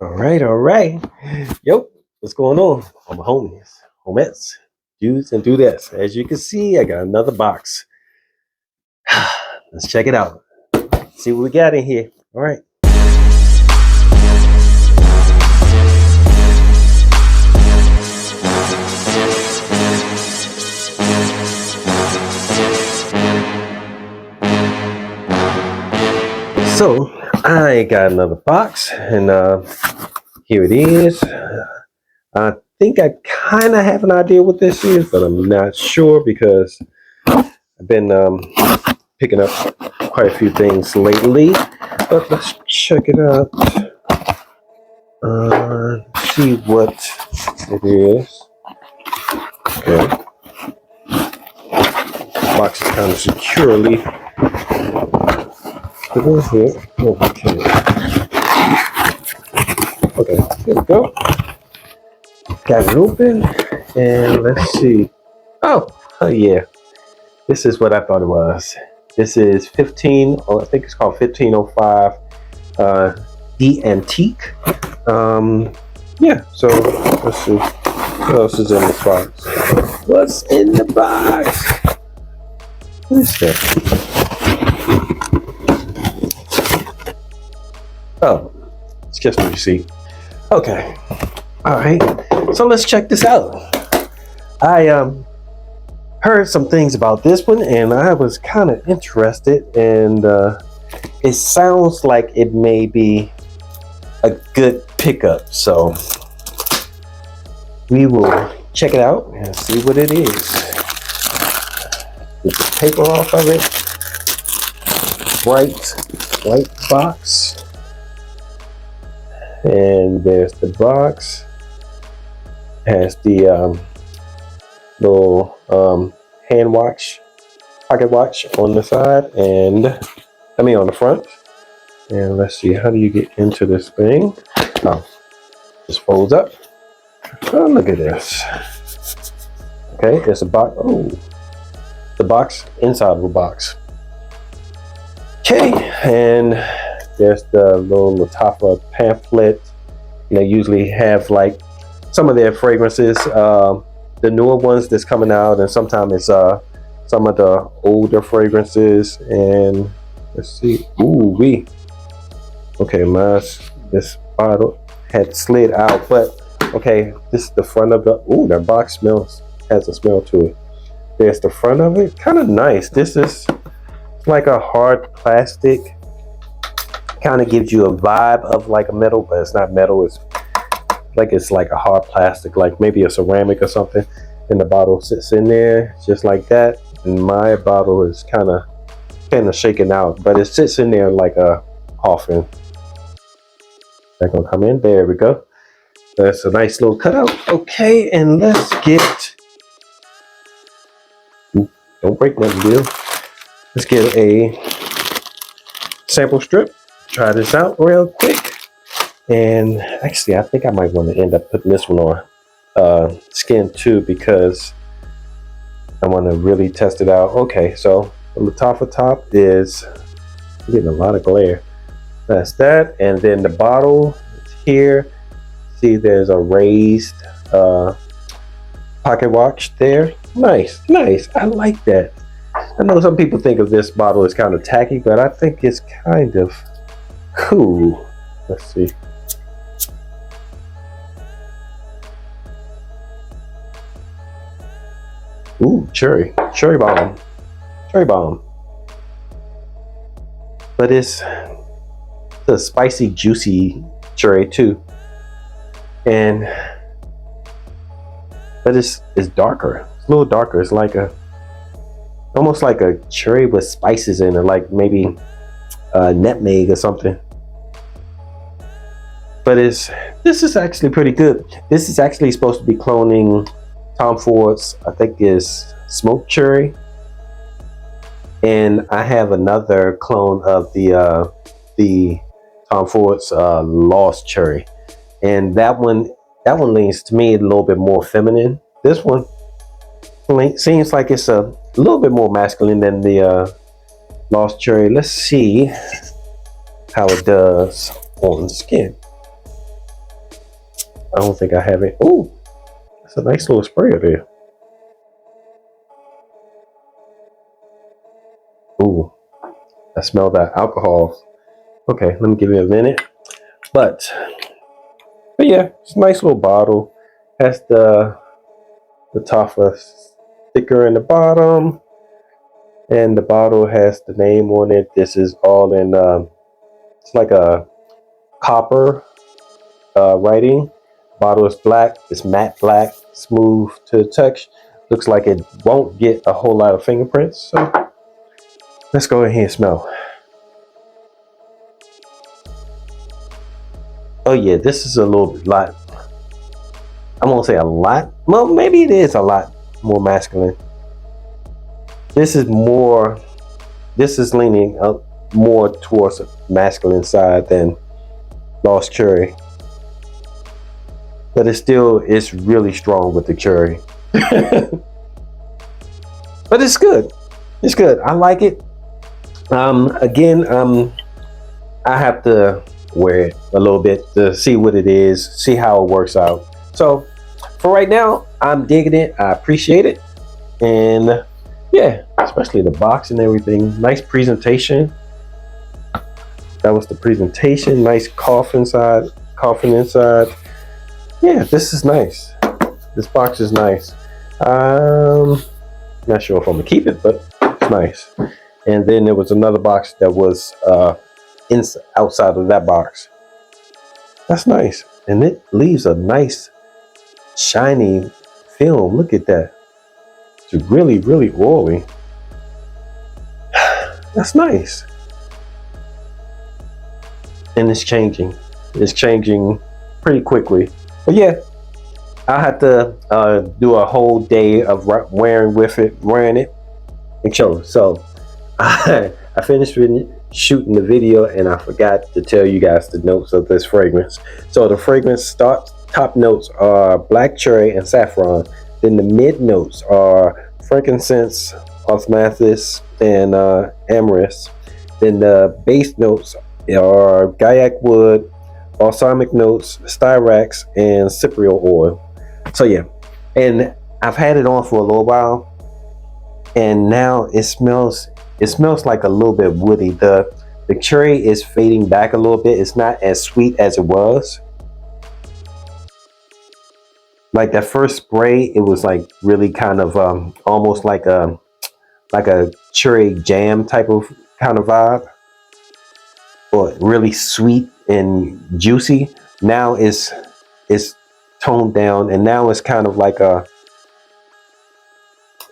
All right. Yo, what's going on? All my homies, homettes, dudes, and dudettes. As you can see, I got another box. Let's check it out. See what we got in here. All right. So I got another box, and here it is. I think I kind of have an idea what this is, but I'm not sure because I've been picking up quite a few things lately. But let's check it out. See what it is. Okay. The box is kind of securely put in here. Okay. Okay, here we go. Got it open, and let's see. Oh yeah. This is what I thought it was. This is 15, I think it's called 1505 The Antique. Yeah, so let's see. What else is in this box? What's in the box? What is that? Oh, it's just a receipt. Okay. Alright. So let's check this out. I heard some things about this one and I was kind of interested, and it sounds like it may be a good pickup, so we will check it out and see what it is. Get the paper off of it. White box, and there's the box. Has the little hand watch, pocket watch on the side, and on the front. And let's see, how do you get into this thing? Oh, just folds up. Oh, look at this. Okay, there's a box. Oh, the box inside of the box. Okay, and there's the little Lattafa pamphlet. They usually have like some of their fragrances, the newer ones that's coming out, and sometimes it's some of the older fragrances. And let's see. Ooh wee. Okay, this bottle had slid out, but okay, this is the front of the. Ooh, that box has a smell to it. There's the front of it, kind of nice. This is like a hard plastic. Kind of gives you a vibe of like a metal, but it's not metal. It's like a hard plastic, like maybe a ceramic or something. And the bottle sits in there just like that. And my bottle is kind of shaken out, but it sits in there like a coffin. That's gonna come in. There we go. That's a nice little cutout. Okay, and let's get. Don't break nothing, deal. Let's get a sample strip. Try this out real quick. And actually, I think I might want to end up putting this one on skin too, because I want to really test it out. Okay, so the Lattafa top is getting a lot of glare. That's that. And then the bottle is here. See, there's a raised pocket watch there. Nice. I like that. I know some people think of this bottle as kind of tacky, but I think it's kind of cool. Let's see. Ooh, cherry bomb. But it's a spicy, juicy cherry too, but it's darker. It's a little darker. It's like almost like a cherry with spices in it, like maybe nutmeg or something. But this is actually pretty good. This is actually supposed to be cloning Tom Ford's, I think, is smoked cherry, and I have another clone of the Tom Ford's lost cherry, and that one leans to me a little bit more feminine. This one seems like it's a little bit more masculine than the lost cherry. Let's see how it does on the skin. I don't think I have it. Oh, that's a nice little sprayer there. Ooh, I smell that alcohol. Okay, let me give it a minute. But yeah, it's a nice little bottle. Has the Lattafa sticker in the bottom, and the bottle has the name on it. This is all in. It's like a copper writing. Bottle is black. It's matte black, smooth to the touch. Looks like it won't get a whole lot of fingerprints. So let's go ahead and smell. Oh yeah, this is a little lot. I won't say a lot. Well, maybe it is a lot more masculine. This is more. This is leaning more towards the masculine side than Lost Cherry, but it's really strong with the cherry. But it's good. It's good. I like it. Again, I have to wear it a little bit to see what it is, see how it works out. So for right now, I'm digging it. I appreciate it. And yeah, especially the box and everything. Nice presentation. That was the presentation. Nice coffin inside. Yeah, this is nice. This box is nice. Not sure if I'm gonna keep it, but it's nice. And then there was another box that was outside of that box. That's nice. And it leaves a nice shiny film. Look at that. It's really, really oily. That's nice. And it's changing. It's changing pretty quickly. But yeah, I had to do a whole day of wearing it and show. So I finished shooting the video, and I forgot to tell you guys the notes of this fragrance. So the fragrance top notes are black cherry and saffron. Then the mid notes are frankincense, osmanthus, and amyris. Then the base notes are gaiac wood, balsamic notes, styrax, and cypriol oil. So yeah, and I've had it on for a little while, and now it smells like a little bit woody. The cherry is fading back a little bit. It's not as sweet as it was. Like that first spray, it was like really kind of almost like a cherry jam type of kind of vibe, or really sweet and juicy. Now it's toned down, and now it's kind of like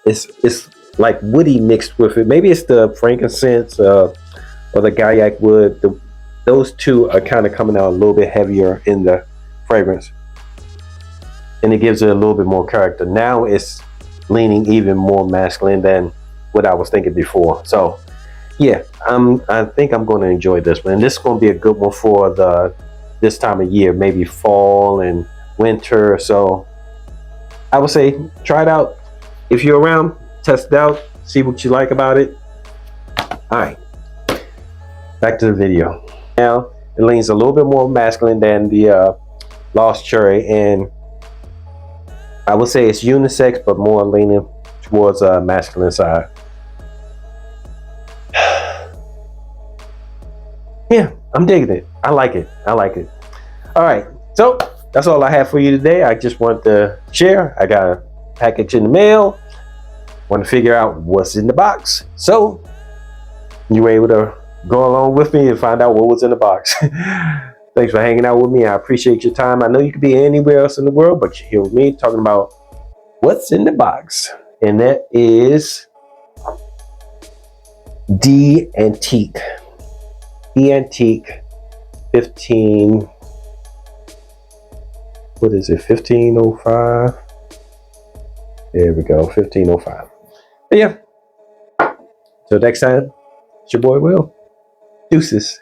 it's like woody mixed with it. Maybe it's the frankincense or the gaiac wood. Those two are kind of coming out a little bit heavier in the fragrance, and it gives it a little bit more character. Now it's leaning even more masculine than what I was thinking before. So yeah, I think I'm going to enjoy this one. And this is going to be a good one for this time of year, maybe fall and winter. So I would say try it out. If you're around, test it out, see what you like about it. All right, back to the video. Now it leans a little bit more masculine than the Lost Cherry, and I would say it's unisex, but more leaning towards masculine side. Yeah, I'm digging it. I like it. All right, so that's all I have for you today. I just wanted to share. I got a package in the mail. Want to figure out what's in the box. So you were able to go along with me and find out what was in the box. Thanks for hanging out with me. I appreciate your time. I know you could be anywhere else in the world, but you're here with me talking about what's in the box. And that is D Antique. The Antique 15, what is it, 1505? There we go, 1505. But yeah, till next time, it's your boy Will. Deuces.